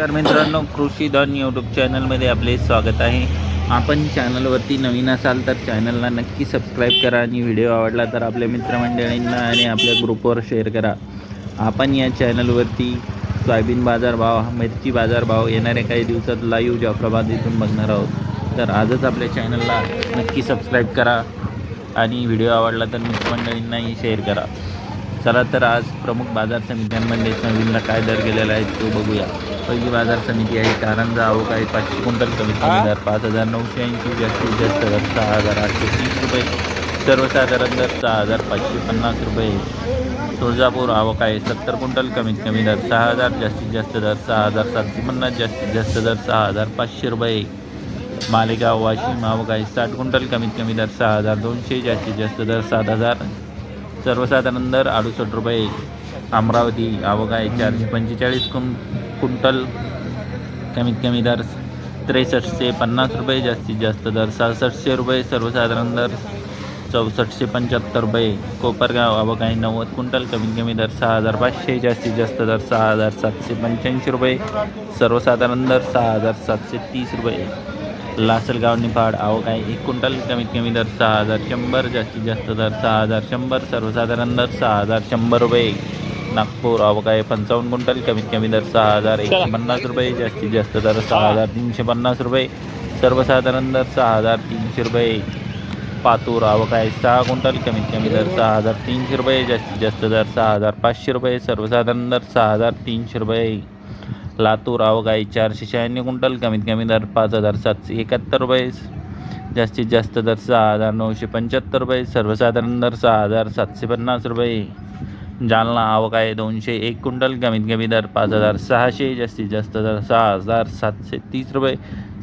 नमस्कार मित्रांनो, कृषी धन यूट्यूब चॅनलमध्ये आपले स्वागत आहे. आपण चॅनलवरती नवीन असाल तर चॅनलला नक्की सबस्क्राईब करा आणि व्हिडिओ आवडला तर आपल्या मित्रमंडळींना आणि आपल्या ग्रुपवर शेअर करा. आपण या चॅनलवरती सोयाबीन बाजारभाव, मिरची बाजारभाव येणाऱ्या काही दिवसात लाईव्ह जाफराबाद इथून बघणार आहोत. तर आजच आपल्या चॅनलला नक्की सबस्क्राईब करा आणि व्हिडिओ आवडला तर मित्रमंडळींनाही शेअर करा. चला तर आज प्रमुख बाजार समित्यांमध्ये सोयाबीनला काय दर गेलेला आहे तो बघूया. पहिली बाजार समिती आहे कारंजा. आवक आहे 500 क्विंटल, कमीत कमी दर 5,980, जास्तीत जास्त दर 6,830 रुपये, सर्वसाधारण दर 6,550 रुपये. तुळजापूर आवक आहे 70 क्विंटल, कमीत कमी दर 6,000, जास्तीत जास्त दर 6,750, जास्तीत जास्त दर 6,500 रुपये. मालेगाव वाशिम आवक आहे 60 क्विंटल, कमीत कमी दर 6,200, जास्तीत जास्त दर 7,000, सर्वसाधारण दर 68 रुपये. अमरावती आवक आहे 445 क्विंटल, कमीत कमी दर 6350 रुपये, जास्तीत जास्त दर 6600 रुपये, सर्वसाधारण दर 6475 रुपये. कोपरगाव आवक आहे 90 क्विंटल, कमीत कमी दर 6500, जास्तीत जास्त दर 6785 रुपये, सर्वसाधारण दर 6730 रुपये. लासलगाव निफाड आवक आहे 1 क्विंटल, कमीत कमी दर 6100, जास्तीत जास्त दर 6100, सर्वसाधारण दर 6100 रुपये. नागपूर आवक आहे 55 क्विंटल, कमीत कमी दर 6150 रुपये, जास्तीत जास्त दर 6350 रुपये, सर्वसाधारण दर 6300 रुपये. पातूर आवक आहे 6 क्विंटल, कमीत कमी दर 6300 रुपये, जास्तीत जास्त दर 6500 रुपये, सर्वसाधारण दर 6300 रुपये. लातूर आवक आहे 496 क्विंटल, कमीत कमी दर 5771 रुपये, जास्तीत जास्त दर 6975 रुपये, सर्वसाधारण दर 6750 रुपये. जालना आवक आहे 201 क्विंटल, कमीत कमी दर 5600, जास्तीत जास्त दर 6730 रुपये,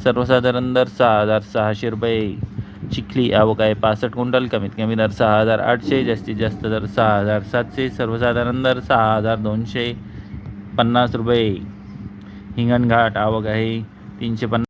सर्वसाधारण दर 6600 रुपये. चिखली आवक आहे 65 क्विंटल, कमीत कमी दर 6800, जास्तीत जास्त दर 6700, सर्वसाधारण दर 6250 रुपये. हिंगणघाट आवक आहे 350